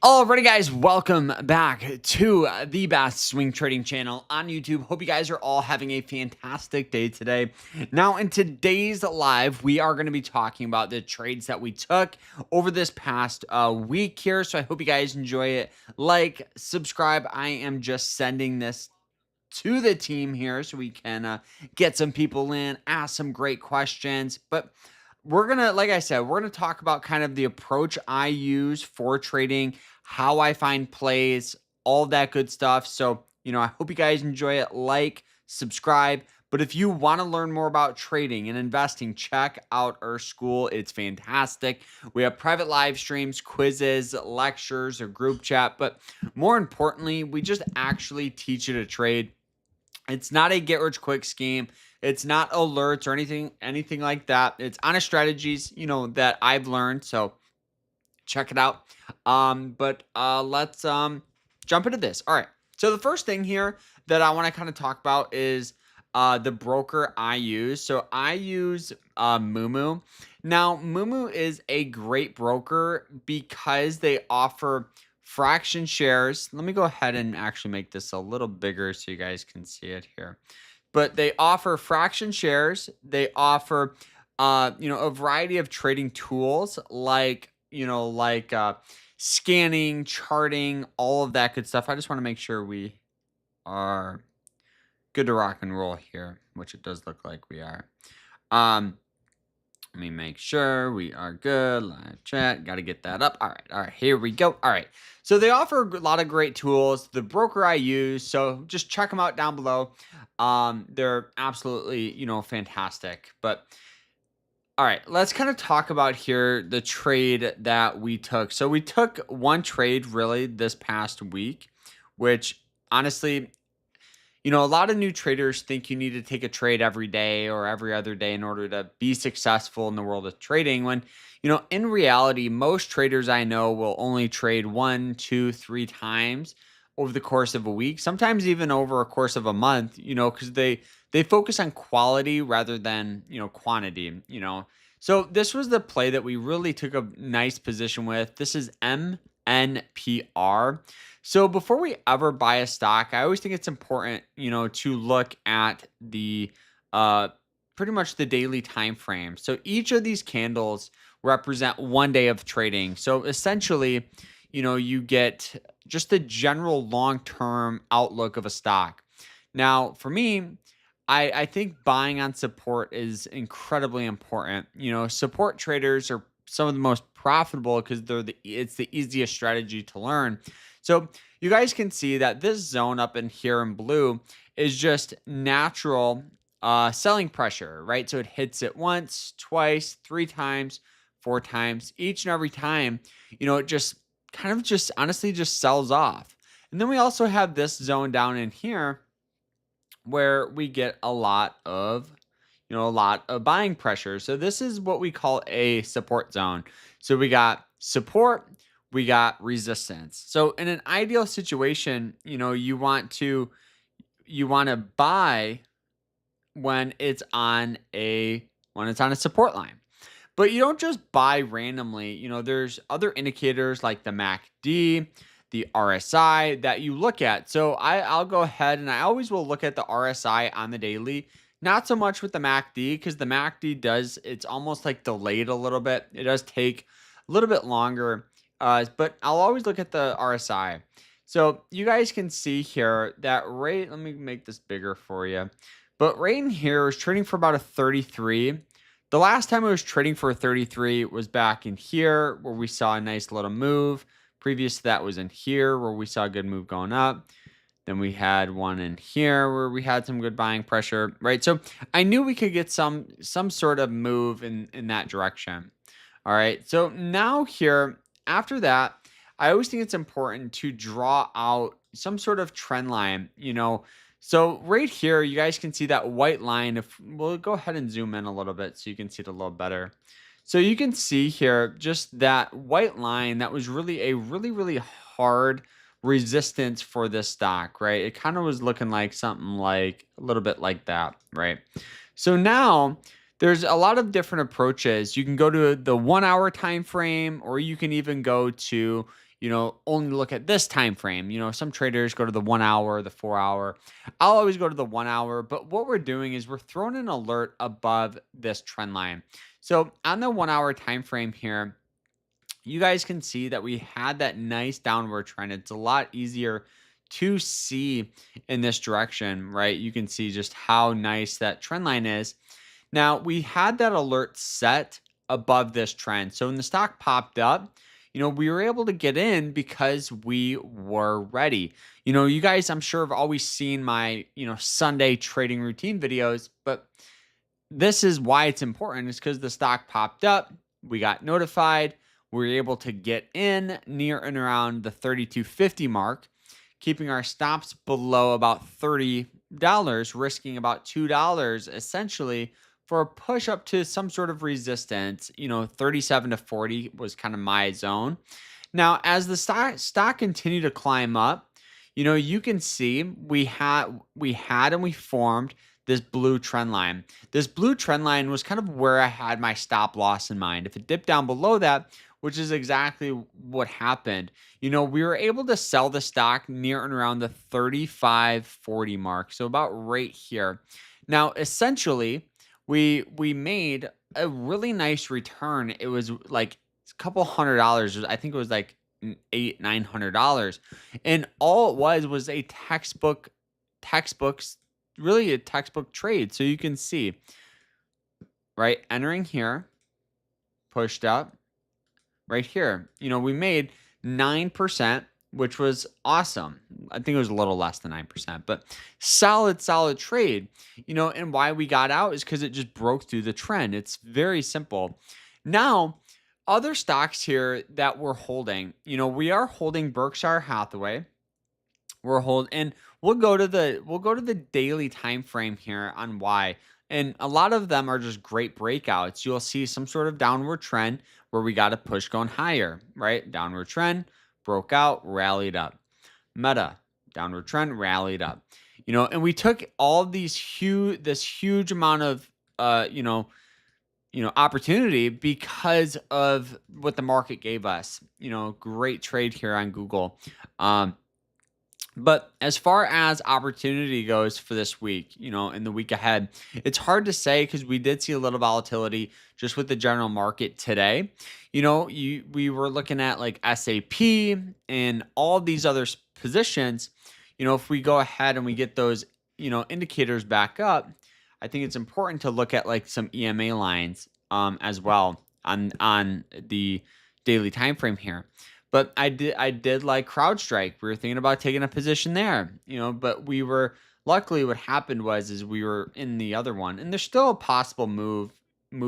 Alrighty, guys, welcome back to the Best Swing Trading channel on YouTube. Hope you guys are all having a fantastic day today. Now, in today's live, we are going to be talking about the trades that we took over this past week here. So I hope you guys enjoy it. Like, subscribe. I am just sending this to the team here so we can get some people in, ask some great questions. But we're going to, like I said, we're going to talk about kind of the approach I use for trading, how I find plays, all that good stuff. So, I hope you guys enjoy it. Like, subscribe. But if you want to learn more about trading and investing, check out our school. It's fantastic. We have private live streams, quizzes, lectures, or group chat. But more importantly, we just actually teach you to trade. It's not a get rich quick scheme. It's not alerts or anything like that. It's honest strategies, that I've learned. So check it out. But let's jump into this. All right. So the first thing here that I want to kind of talk about is the broker I use. So I use Mumu. Now, Mumu is a great broker because they offer fraction shares. Let me go ahead and actually make this a little bigger so you guys can see it here. But they offer fraction shares. They offer a variety of trading tools like scanning, charting, all of that good stuff. I just want to make sure we are good to rock and roll here, which it does look like we are. Let me make sure we are good. Live chat. Got to get that up. All right. Here we go. All right. So they offer a lot of great tools. The broker I use, so just check them out down below. They're absolutely, fantastic. But all right, let's kind of talk about here the trade that we took. So we took one trade really this past week, which honestly, a lot of new traders think you need to take a trade every day or every other day in order to be successful in the world of trading. When, in reality, most traders I know will only trade 1, 2, 3 times over the course of a week, sometimes even over a course of a month, because they focus on quality rather than, quantity. So this was the play that we really took a nice position with. This is MNPR. So before we ever buy a stock, I always think it's important, to look at the pretty much the daily time frame. So each of these candles represent one day of trading. So essentially, you get just the general long-term outlook of a stock. Now, for me, I think buying on support is incredibly important. Support traders are some of the most profitable because it's the easiest strategy to learn. So you guys can see that this zone up in here in blue is just natural selling pressure, right? So it hits it once, twice, 3 times, 4 times. Each and every time, it just kind of just honestly just sells off. And then we also have this zone down in here where we get a lot of buying pressure. So this is what we call a support zone. So we got support, we got resistance. So in an ideal situation, you want to buy when it's on a support line. But you don't just buy randomly. There's other indicators like the MACD, the RSI that you look at. So I'll go ahead and I always will look at the RSI on the daily. Not so much with the MACD because the MACD it's almost like delayed a little bit. It does take a little bit longer, but I'll always look at the RSI. So you guys can see here that rate. Let me make this bigger for you. But right in here is trading for about a 33. The last time it was trading for a 33 was back in here where we saw a nice little move. Previous to that was in here where we saw a good move going up. Then we had one in here where we had some good buying pressure, right? So I knew we could get some sort of move in that direction. All right. So now here, after that, I always think it's important to draw out some sort of trend line, So right here, you guys can see that white line. If we'll go ahead and zoom in a little bit so you can see it a little better. So you can see here just that white line that was really a really hard resistance for this stock, right? It kind of was looking like something like a little bit like that, right? So now there's a lot of different approaches. You can go to the 1 hour time frame, or you can even go to only look at this time frame. Some traders go to the 1 hour, the 4 hour. I'll always go to the 1 hour. But what we're doing is we're throwing an alert above this trend line. So on the 1 hour time frame here, you guys can see that we had that nice downward trend. It's a lot easier to see in this direction, right? You can see just how nice that trend line is. Now, we had that alert set above this trend. So when the stock popped up, we were able to get in because we were ready. You guys, I'm sure, have always seen my, Sunday trading routine videos, but this is why it's important, is because the stock popped up, we got notified, we were able to get in near and around the 32.50 mark, keeping our stops below about $30, risking about $2 essentially for a push up to some sort of resistance. 37 to 40 was kind of my zone. Now, as the stock continued to climb up, you can see we formed this blue trend line. This blue trend line was kind of where I had my stop loss in mind. If it dipped down below that, which is exactly what happened, we were able to sell the stock near and around the 35.40 mark. So about right here. Now, essentially, we made a really nice return. It was like a couple $100. I think it was like $800-900, and all it was a textbooks really a textbook trade. So you can see, right, entering here, pushed up right here. We made 9%, which was awesome. I think it was a little less than 9%, but solid trade. And why we got out is because it just broke through the trend. It's very simple. Now, other stocks here that we're holding, we are holding Berkshire Hathaway. And we'll go to the daily time frame here on why. And a lot of them are just great breakouts. You'll see some sort of downward trend where we got a push going higher, right? Downward trend, broke out, rallied up. Meta, downward trend, rallied up. And we took all this huge amount of opportunity because of what the market gave us. Great trade here on Google. But as far as opportunity goes for this week, in the week ahead, it's hard to say because we did see a little volatility just with the general market today. We were looking at like SAP and all these other positions. If we go ahead and we get those, indicators back up, I think it's important to look at like some EMA lines as well on the daily time frame here. But I did like CrowdStrike. We were thinking about taking a position there, but luckily what happened is we were in the other one, and there's still a possible move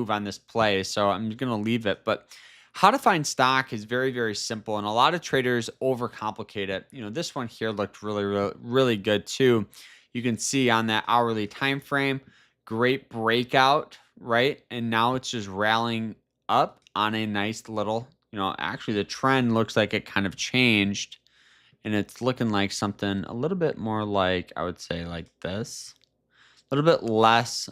on this play. So I'm going to leave it. But how to find stock is very, very simple. And a lot of traders overcomplicate it. This one here looked really, really, really good too. You can see on that hourly time frame, great breakout, right? And now it's just rallying up on a nice little, actually the trend looks like it kind of changed, and it's looking like something a little bit more like, I would say, like this. A little bit less,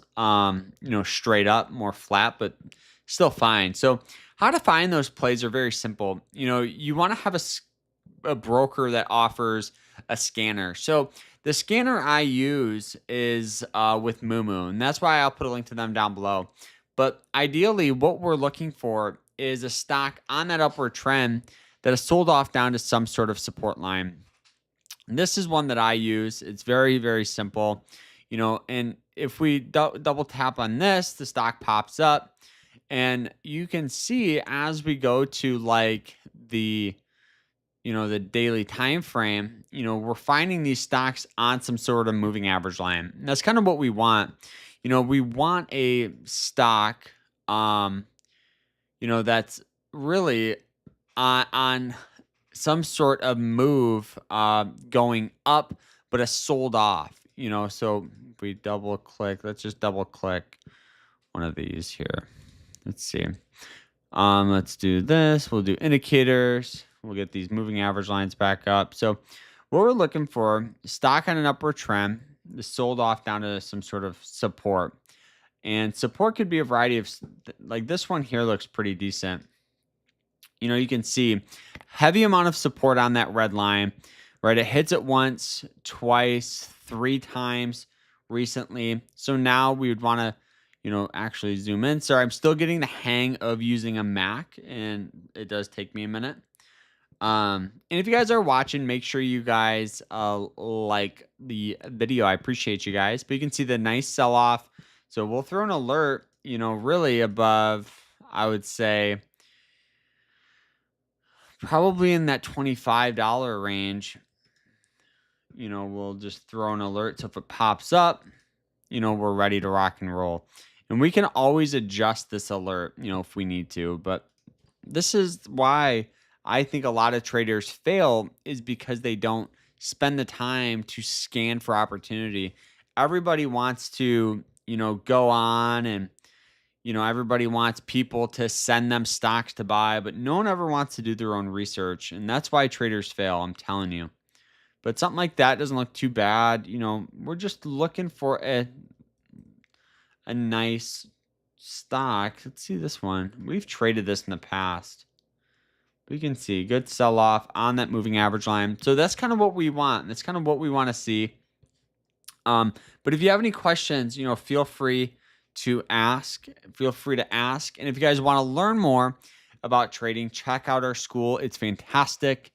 straight up, more flat, but still fine. So how to find those plays are very simple. You want to have a broker that offers a scanner. So the scanner I use is with Moomoo, and that's why I'll put a link to them down below. But ideally, what we're looking for is a stock on that upward trend that has sold off down to some sort of support line. And this is one that I use. It's very, very simple. And if we double tap on this, the stock pops up, and you can see as we go to like the daily time frame, we're finding these stocks on some sort of moving average line. And that's kind of what we want. We want a stock, that's really on some sort of move going up, but has sold off. So if we double click, let's just double click one of these here. Let's see. Let's do this. We'll do indicators. We'll get these moving average lines back up. So what we're looking for, stock on an upward trend, is sold off down to some sort of support. And support could be a variety of, like this one here looks pretty decent. You can see heavy amount of support on that red line, right? It hits it once, twice, three times recently. So now we would want to, actually zoom in. Sorry, I'm still getting the hang of using a Mac, and it does take me a minute. And if you guys are watching, make sure you guys like the video. I appreciate you guys. But you can see the nice sell off. So we'll throw an alert, really above, I would say, probably in that $25 range. We'll just throw an alert. So if it pops up, we're ready to rock and roll. And we can always adjust this alert, if we need to. But this is why I think a lot of traders fail, is because they don't spend the time to scan for opportunity. Everybody wants to, go on, and, everybody wants people to send them stocks to buy, but no one ever wants to do their own research. And that's why traders fail, I'm telling you. But something like that doesn't look too bad. We're just looking for a nice stock. Let's see this one. We've traded this in the past. We can see good sell off on that moving average line. So that's kind of what we want. That's kind of what we want to see. But if you have any questions, feel free to ask. Feel free to ask. And if you guys want to learn more about trading, check out our school. It's fantastic.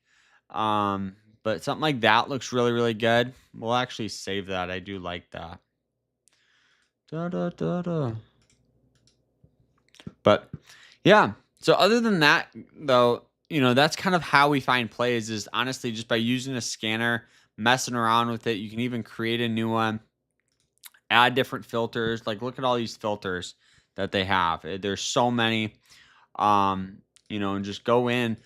But something like that looks really, really good. We'll actually save that. I do like that. Da, da, da, da. But yeah. So other than that, though, that's kind of how we find plays, is honestly just by using a scanner, messing around with it. You can even create a new one, add different filters. Like, look at all these filters that they have. There's so many, and just go in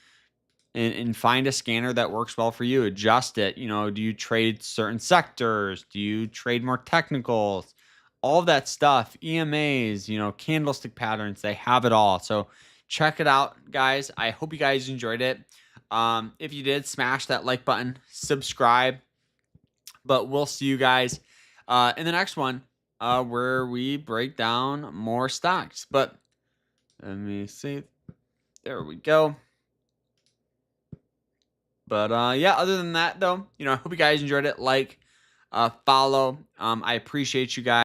and find a scanner that works well for you. Adjust it. Do you trade certain sectors? Do you trade more technicals? All of that stuff, EMAs, candlestick patterns, they have it all. So check it out, guys. I hope you guys enjoyed it. If you did, smash that like button, subscribe. But we'll see you guys in the next one, where we break down more stocks. But let me see. There we go. But yeah, other than that, though, I hope you guys enjoyed it. Like, follow. I appreciate you guys.